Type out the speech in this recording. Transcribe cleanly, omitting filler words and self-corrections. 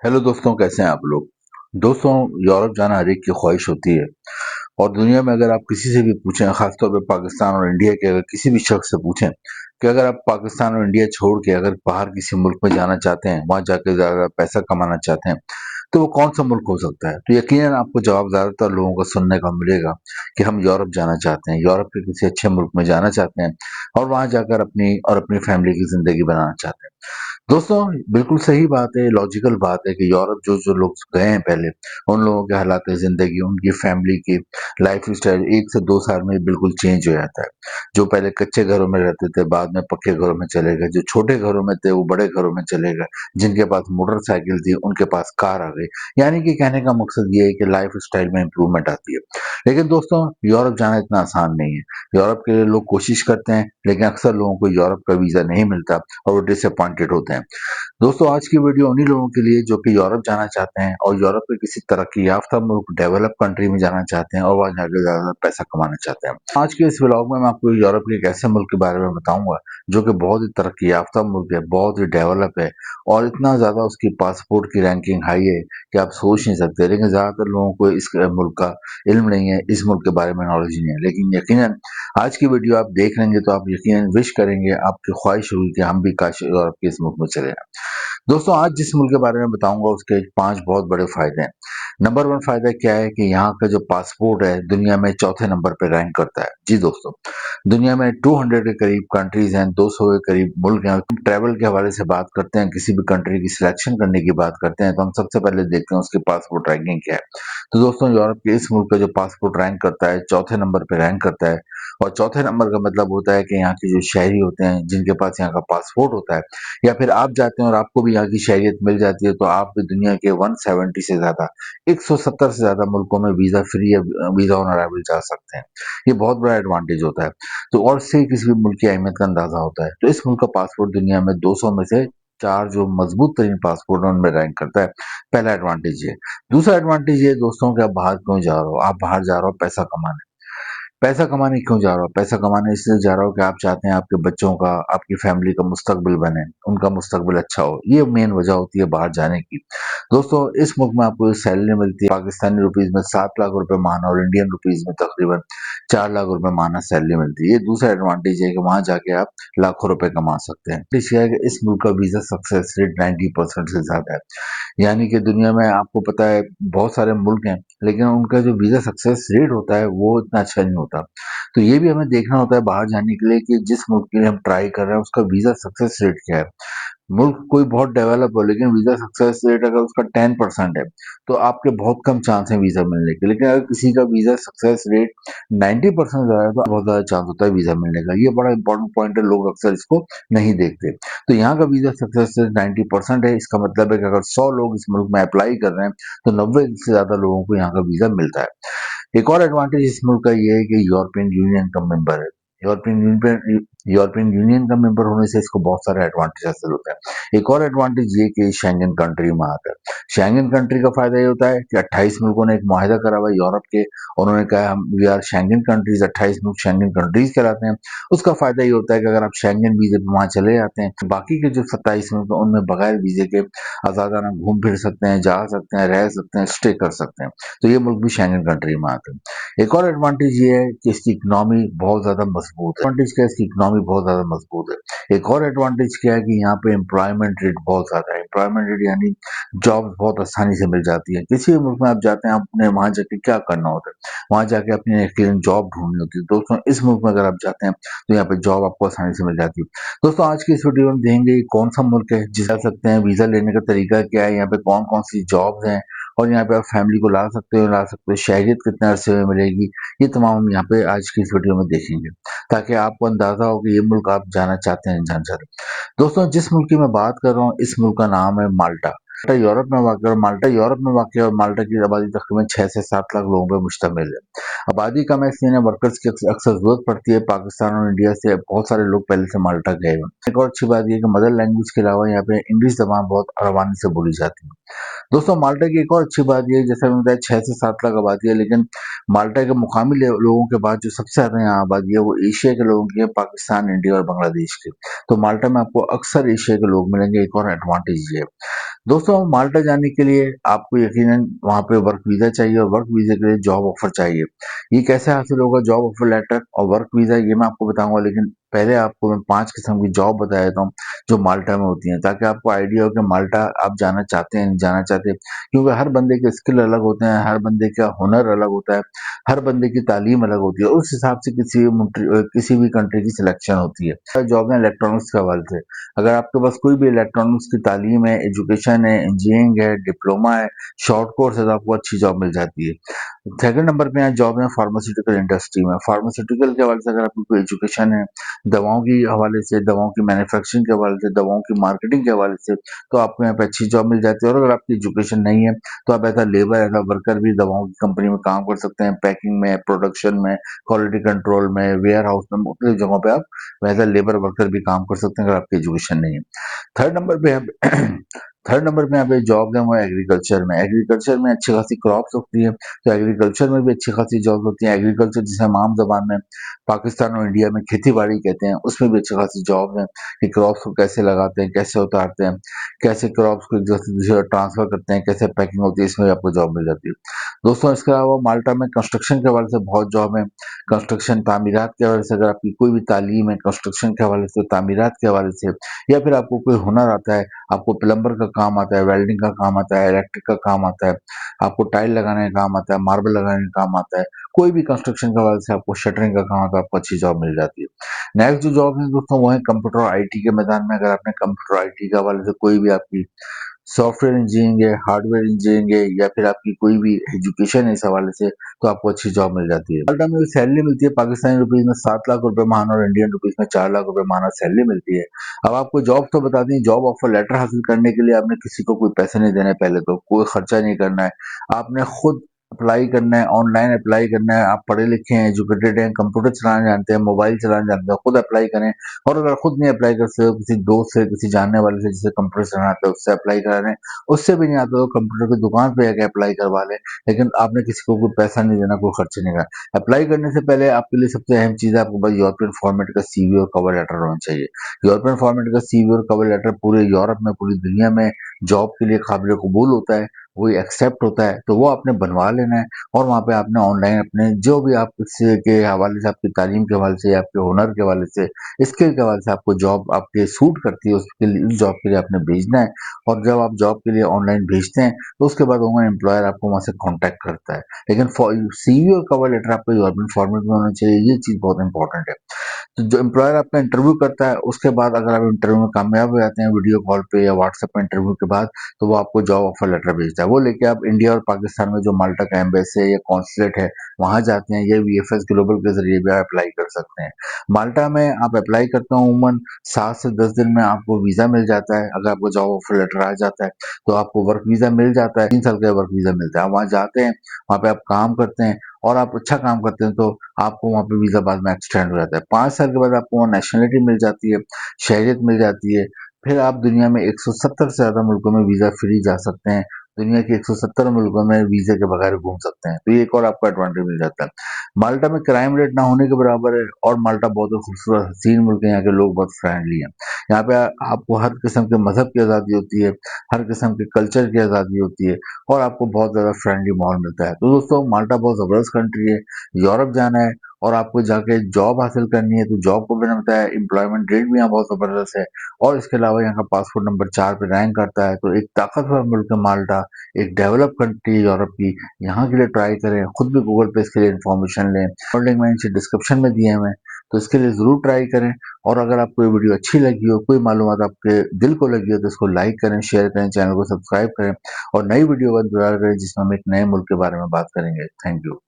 Hello दोस्तों, कैसे हैं आप लोग। दोस्तों, यूरोप जाना हर एक की ख्वाहिश होती है। और दुनिया में अगर आप किसी से भी पूछें, खासतौर पे पाकिस्तान और इंडिया के अगर किसी भी शख्स से पूछें कि अगर आप पाकिस्तान और इंडिया छोड़ के अगर बाहर किसी मुल्क में जाना चाहते हैं, वहां जाकर ज़्यादा पैसा कमाना चाहते हैं, तो वो कौन सा मुल्क हो सकता है। तो यकीनन आपको जवाब ज़्यादातर लोगों को सुनने का मिलेगा कि हम यूरोप जाना चाहते हैं, यूरोप के किसी अच्छे मुल्क में जाना चाहते हैं और वहां जाकर अपनी फैमिली की जिंदगी बनाना चाहते हैं। दोस्तों, बिल्कुल सही बात है, लॉजिकल बात है कि यूरोप जो लोग गए हैं पहले, उन लोगों के हालात ज़िंदगी, उनकी फैमिली की लाइफ़स्टाइल 1 से 2 साल में बिल्कुल चेंज हो जाता है। जो पहले कच्चे घरों में रहते थे, बाद में पक्के घरों में चले गए, जो छोटे घरों में थे, वो बड़े घरों में चले गए, जिनके पास मोटरसाइकिल थी, उनके पास कार आ गई। यानी कि कहने का मकसद ये है कि लाइफ़स्टाइल में इम्प्रूवमेंट आती है। लेकिन दोस्तों, यूरोप जाना इतना आसान नहीं है। यूरोप के लिए लोग कोशिश करते हैं, लेकिन अक्सर लोगों को यूरोप का वीज़ा नहीं मिलता और वो डिसअपॉइंटेड होते हैं। दोस्तों, आज की वीडियो उन्हीं लोगों के लिए जो कि यूरोप जाना चाहते हैं और यूरोप के किसी तरक्की याफ्ता मुल्क, डेवलप कंट्री में जाना चाहते हैं और वहाँ जाकर ज़्यादा पैसा कमाना चाहते हैं। आज के इस व्लॉग में मैं आपको यूरोप के एक ऐसे मुल्क के बारे में बताऊंगा जो कि बहुत ही तरक्की याफ्ता मुल्क है, बहुत ही डेवलप है और इतना ज़्यादा उसकी पासपोर्ट की रैंकिंग हाई है कि आप सोच नहीं सकते। लेकिन ज़्यादातर लोगों को इस मुल्क का इल्म नहीं है, इस मुल्क के बारे में नॉलेज नहीं है। लेकिन यकीनन आज की वीडियो आप देख लेंगे तो आप यकीनन विश करेंगे, आपकी ख्वाहिश होगी कि हम भी काश यूरोप के इस मुल्क में चले जाएं। दोस्तों, आज जिस मुल्क के बारे में बताऊंगा उसके 5 बहुत बड़े फायदे हैं। नंबर 1 फायदा क्या है कि यहाँ का जो पासपोर्ट है दुनिया में चौथे नंबर पे रैंक करता है। जी दोस्तों, दुनिया में 200 के करीब कंट्रीज हैं, 200 के करीब मुल्क हैं। हम ट्रैवल के हवाले से बात करते हैं, किसी भी कंट्री की सिलेक्शन करने की बात करते हैं, तो हम सबसे पहले देखते हैं उसकी पासपोर्ट रैंकिंग क्या है। तो दोस्तों, यूरोप के इस मुल्क का जो पासपोर्ट रैंक करता है, चौथे नंबर पे रैंक करता है। और चौथे नंबर का मतलब होता है कि यहाँ के जो शहरी होते हैं, जिनके पास यहाँ का पासपोर्ट होता है, या फिर आप जाते हैं और आपको भी यहाँ की शहरियत मिल जाती है, तो आप भी दुनिया के 170 से ज़्यादा, 170 से ज़्यादा मुल्कों में वीज़ा फ्री या वीज़ा ऑन अराइवल जा सकते हैं। ये बहुत बड़ा एडवांटेज होता है। तो और इससे ही किसी भी मुल्क की अहमियत का अंदाज़ा होता है। तो इस मुल्क का पासपोर्ट दुनिया में 200 में से 4 जो मजबूत तरीन पासपोर्ट है, उनमें रैंक करता है। पहला एडवांटेज ये। दूसरा एडवांटेज ये दोस्तों कि आप बाहर क्यों जा रहे हो? आप बाहर जा रहे हो पैसा कमाने। पैसा कमाने क्यों जा रहा हो? पैसा कमाने इसलिए जा रहा हो कि आप चाहते हैं आपके बच्चों का, आपकी फैमिली का मुस्तकबिल बने, उनका मुस्तकबिल अच्छा हो। ये मेन वजह होती है बाहर जाने की। दोस्तों, इस मुल्क में आपको सैलरी मिलती है पाकिस्तानी रुपीज़ में 7 लाख रुपए माह और इंडियन रुपीज़ में तकरीबन 4 लाख रुपए माह सैलरी मिलती है। ये दूसरा एडवांटेज है कि वहाँ जाके आप लाखों रुपए कमा सकते हैं। इसलिए है कि इस मुल्क का वीज़ा सक्सेस रेट 90% से ज़्यादा है। यानी कि दुनिया में आपको पता है बहुत सारे मुल्क हैं, लेकिन उनका जो वीज़ा सक्सेस रेट होता है वो इतना अच्छा नहीं होता। तो ये भी हमें देखना होता है बाहर जाने के लिए कि जिस मुल्क के लिए हम ट्राई कर रहे हैं उसका वीज़ा सक्सेस रेट क्या है। मुल्क कोई बहुत डेवलप हो लेकिन वीज़ा सक्सेस रेट अगर उसका 10% है, तो आपके बहुत कम चांस हैं वीज़ा मिलने के। लेकिन अगर किसी का वीज़ा सक्सेस रेट 90% से ज़्यादा है, तो बहुत ज़्यादा चांस होता है वीज़ा मिलने का। ये बड़ा इंपॉर्टेंट पॉइंट है, लोग अक्सर इसको नहीं देखते। तो यहाँ का वीज़ा सक्सेस रेट 90% है, इसका मतलब है कि अगर 100 लोग इस मुल्क में अप्लाई कर रहे हैं, तो 90 से ज़्यादा लोगों को यहाँ का वीज़ा मिलता है। एक और एडवांटेज इस मुल्क का ये है कि यूरोपियन यूनियन का मेंबर है। यूरोपियन यूनियन का मेंबर होने से इसको बहुत सारे एडवांटेज हासिल होते हैं। एक और एडवांटेज ये कि शेंगन कंट्री में आता है। शेंगन कंट्री का फायदा ये होता है कि 28 मुल्कों ने एक मुआहिदा करा हुआ है यूरोप के। उन्होंने कहा हम वी आर शेंगन कंट्रीज, 28 मुल्क शेंगन कंट्रीज कहलाते हैं। उसका फायदा ये होता है कि अगर आप शेंगन वीजे पे वहां चले जाते हैं, तो बाकी के जो 27 मुल्क हैं उनमें बगैर वीजे के आजादाना घूम फिर सकते हैं, जा सकते हैं, रह सकते हैं, स्टे कर सकते हैं। तो ये मुल्क भी शेंगन कंट्री में आते हैं। एक और एडवांटेज ये है कि इसकी इकोनॉमी बहुत ज़्यादा मजबूत है। एडवांटेज क्या है, इसकी इकोनॉमी बहुत ज़्यादा मजबूत है। एक और एडवांटेज क्या है कि यहाँ पे एम्प्लॉयमेंट रेट बहुत ज़्यादा है। एम्प्लॉयमेंट रेट यानी जॉब बहुत आसानी से मिल जाती है। किसी भी मुल्क में आप जाते हैं, आपने वहाँ जाके क्या करना होता है? वहाँ जाके अपनी एक्सपीरियंस जॉब ढूंढनी होती है। दोस्तों, इस मुल्क में अगर आप जाते हैं तो यहाँ पे जॉब आपको आसानी से मिल जाती है। दोस्तों, आज की इस वीडियो में देखेंगे कौन सा मुल्क है जिसे जा सकते हैं, वीज़ा लेने का तरीका क्या है, यहाँ पे कौन कौन सी जॉब्स हैं और यहाँ पे आप फैमिली को ला सकते हो, शहरियत कितने अरसे में मिलेगी। ये तमाम हम यहाँ पे आज की इस वीडियो में देखेंगे, ताकि आपको अंदाजा हो कि ये मुल्क आप जाना चाहते हैं, नहीं जाना चाहते। दोस्तों, जिस मुल्क की मैं बात कर रहा हूँ, इस मुल्क का नाम है माल्टा। माल्टा यूरोप में वाक़ है और माल्टा की आबादी तकरीबन 6 से 7 लाख लोगों पे मुश्तमिल है। आबादी कम है, इसलिए वर्कर्स की अक्सर ज़रूरत पड़ती है। पाकिस्तान और इंडिया से बहुत सारे लोग पहले से माल्टा गए हुए हैं। एक और अच्छी बात ये है कि मदर लैंग्वेज के अलावा यहाँ पे इंग्लिश ज़बान बहुत आरानी से बोली जाती है। दोस्तों माल्टा की एक और अच्छी बात ये है, जैसे मैंने बताया 6 से 7 लाख आबादी है, लेकिन माल्टा के मुकामी लोगों के बाद जो सबसे ज्यादा यहाँ आबादी है वो एशिया के लोगों की है, पाकिस्तान, इंडिया और बांग्लादेश की। तो माल्टा में आपको अक्सर एशिया के लोग मिलेंगे, एक और एडवांटेज ये है। दोस्तों माल्टा जाने के लिए आपको यकीनन वहाँ पे वर्क वीजा चाहिए और वर्क वीजा के लिए जॉब ऑफर चाहिए। ये कैसे हासिल होगा जॉब ऑफर लेटर और वर्क वीजा, ये मैं आपको बताऊंगा, लेकिन पहले आपको मैं 5 किस्म की जॉब बता देता हूँ जो माल्टा में होती हैं, ताकि आपको आइडिया हो कि माल्टा आप जाना चाहते हैं नहीं जाना चाहते, क्योंकि हर बंदे के स्किल अलग होते हैं, हर बंदे का हुनर अलग होता है, हर बंदे की तालीम अलग होती है, उस हिसाब से किसी भी कंट्री की सिलेक्शन होती है। जॉब है इलेक्ट्रॉनिक्स के हवाले से, अगर आपके पास कोई भी इलेक्ट्रॉनिक्स की तालीम है, एजुकेशन है, इंजीनियरिंग है, डिप्लोमा है, शॉर्ट कोर्स है, तो आपको अच्छी जॉब मिल जाती है। सेकंड नंबर पे यहाँ जॉब है फार्मास्यूटिकल इंडस्ट्री में। फार्मास्यूटिकल के हवाले से अगर आपकी कोई एजुकेशन है, दवाओं की हवाले से, दवाओं की मैन्युफैक्चरिंग के हवाले से, दवाओं की मार्केटिंग के हवाले से, तो आपको यहाँ पे अच्छी जॉब मिल जाती है। और अगर आपकी एजुकेशन नहीं है तो आप as a labour, as a worker भी दवाओं की कंपनी में काम कर सकते हैं, पैकिंग में, प्रोडक्शन में, क्वालिटी कंट्रोल में, वेयर हाउस में, मुख्तलिफ जगहों पे आप एज अ लेबर वर्कर भी काम कर सकते हैं अगर आपकी एजुकेशन नहीं है। थर्ड नंबर पे यहाँ थर्ड नंबर पे यहाँ पे जॉब है वो एग्रीकल्चर में। एग्रीकल्चर में अच्छी खासी क्रॉप्स होती है, तो एग्रीकल्चर में भी अच्छी खासी जॉब होती है। एग्रीकल्चर जिसे हम आम जबान में पाकिस्तान और इंडिया में खेती बाड़ी कहते हैं, उसमें भी अच्छी खासी जॉब है कि क्रॉप्स को कैसे लगाते हैं, कैसे उतारते हैं, कैसे क्रॉप्स को एक जगह से दूसरी जगह ट्रांसफर करते हैं, कैसे पैकिंग होती है, इसमें भी आपको जॉब मिल जाती है। दोस्तों इसके अलावा माल्टा में कंस्ट्रक्शन के हवाले से बहुत जॉब है। कंस्ट्रक्शन तामीरात के हवाले से, अगर आपकी कोई भी तालीम है कंस्ट्रक्शन के हवाले से, तामीरात के हवाले से, या फिर आपको कोई हुनर आता है, आपको प्लम्बर का काम आता है, वेल्डिंग का काम आता है, इलेक्ट्रिक का काम आता है, आपको टाइल लगाने का काम आता है, मार्बल लगाने का काम आता है, कोई भी कंस्ट्रक्शन के हवाले से आपको शटरिंग का काम आता है, आपको अच्छी जॉब मिल जाती है। नेक्स्ट जो जॉब है दोस्तों वो है कंप्यूटर और आईटी के मैदान में। अगर आपने कंप्यूटर आईटी के हवाले से कोई भी आपकी सॉफ्टवेयर इंजीनियरिंग है, हार्डवेयर इंजीनियरिंग है, या फिर आपकी कोई भी एजुकेशन है इस हवाले से, तो आपको अच्छी जॉब मिल जाती है। माल्टा में सैलरी मिलती है पाकिस्तानी रुपीज में 7 लाख रुपए माहाना और इंडियन रुपीज में 4 लाख रुपए माहाना सैलरी मिलती है। अब आपको जॉब तो बता दें, जॉब ऑफर लेटर हासिल करने के लिए आपने किसी को कोई पैसे नहीं देने, पहले तो कोई खर्चा नहीं करना है, आपने खुद अप्लाई करना है, ऑनलाइन अप्लाई करना है। आप पढ़े लिखे हैं, एजुकेटेड हैं, कंप्यूटर चलाना जानते हैं, मोबाइल चलाना जानते हैं, खुद अप्लाई करें। और अगर खुद नहीं अप्लाई कर सकते हो, किसी दोस्त से, किसी जानने वाले से जिसे कंप्यूटर चलाना आता है उससे अप्लाई करा लें। उससे भी नहीं आता तो कंप्यूटर की दुकान पे जाके अप्लाई करवा लें, लेकिन आपने किसी को कोई पैसा नहीं देना, कोई खर्च नहीं करना। अप्लाई करने से पहले आपके लिए सबसे अहम चीज़ है, आपके पास यूरोपियन फॉर्मेट का सीवी और कवर लेटर होना चाहिए। यूरोपियन फॉर्मेट का सीवी और कवर लेटर पूरे यूरोप में, पूरी दुनिया में जॉब के लिए काबिल कबूल होता है, वो एक्सेप्ट होता है, तो वो आपने बनवा लेना है। और वहाँ पे आपने ऑनलाइन अपने जो भी आप इससे के हवाले से, आपकी तालीम के हवाले से, या आपके हुनर के हवाले से, स्किल के हवाले से आपको जॉब आपके सूट करती है, उसके लिए, उस जॉब के लिए आपने भेजना है। और जब आप जॉब के लिए ऑनलाइन भेजते हैं तो उसके बाद वहाँ एम्प्लॉयर आपको वहाँ से कॉन्टैक्ट करता है। लेकिन सीवी और कवर लेटर आपको यूरोपियन फॉर्मेट में होना चाहिए, ये चीज़ बहुत इंपॉर्टेंट है। तो जो एम्प्लॉयर आपका इंटरव्यू करता है, उसके बाद अगर आप इंटरव्यू में कामयाब हो जाते हैं वीडियो कॉल पे या व्हाट्सएप पे इंटरव्यू के बाद, तो वो आपको जॉब ऑफर लेटर भेजता है। वो लेके आप इंडिया और पाकिस्तान में जो माल्टा का एम्बेसी है या कॉन्सुलेट है वहां जाते हैं, या वीएफएस ग्लोबल के जरिए भी आप अप्लाई कर सकते हैं। माल्टा में आप अप्लाई करते हो उमूमन 7 से 10 दिन में आपको वीजा मिल जाता है। अगर आपको जॉब ऑफर लेटर आ जाता है तो आपको वर्क वीजा मिल जाता है, 3 साल का वर्क वीजा मिलता है। वहां जाते हैं, वहां पे आप काम करते हैं और आप अच्छा काम करते हैं तो आपको वहाँ पे वीज़ा बाद में एक्सटेंड हो जाता है। 5 साल के बाद आपको वहाँ नेशनलिटी मिल जाती है, शहरियत मिल जाती है। फिर आप दुनिया में 170 से ज़्यादा मुल्कों में वीज़ा फ्री जा सकते हैं। दुनिया के 170 मुल्कों में वीज़े के बगैर घूम सकते हैं। तो ये एक और आपको एडवांटेज मिल जाता है। माल्टा में क्राइम रेट ना होने के बराबर है, और माल्टा बहुत ही खूबसूरत हसीन मुल्क है, यहाँ के लोग बहुत फ्रेंडली हैं। यहाँ पे आपको हर किस्म के मज़हब की आज़ादी होती है, हर किस्म के कल्चर की आज़ादी होती है, और आपको बहुत ज़्यादा फ्रेंडली माहौल मिलता है। तो दोस्तों माल्टा बहुत ज़बरदस्त कंट्री है। यूरोप जाना है और आपको जाके जॉब हासिल करनी है तो जॉब को मैंने बताया, एम्प्लॉयमेंट रेट भी यहाँ बहुत ज़बरदस्त है। और इसके अलावा यहाँ का पासपोर्ट नंबर 4 पे रैंक करता है। तो एक ताकतवर मुल्क है माल्टा, एक डेवलप कंट्री है यूरोप की। यहाँ के लिए ट्राई करें, खुद भी गूगल पे इसके लिए इन्फॉर्मेशन लें, और लिंक मैंने नीचे डिस्क्रिप्शन में दिए हुए हैं, तो इसके लिए ज़रूर ट्राई करें। और अगर आपको ये वीडियो अच्छी लगी हो, कोई मालूमात आपके दिल को लगी हो, तो इसको लाइक करें, शेयर करें, चैनल को सब्सक्राइब करें, और नई वीडियो का इंतजार करें जिसमें हम एक नए मुल्क के बारे में बात करेंगे। Thank you.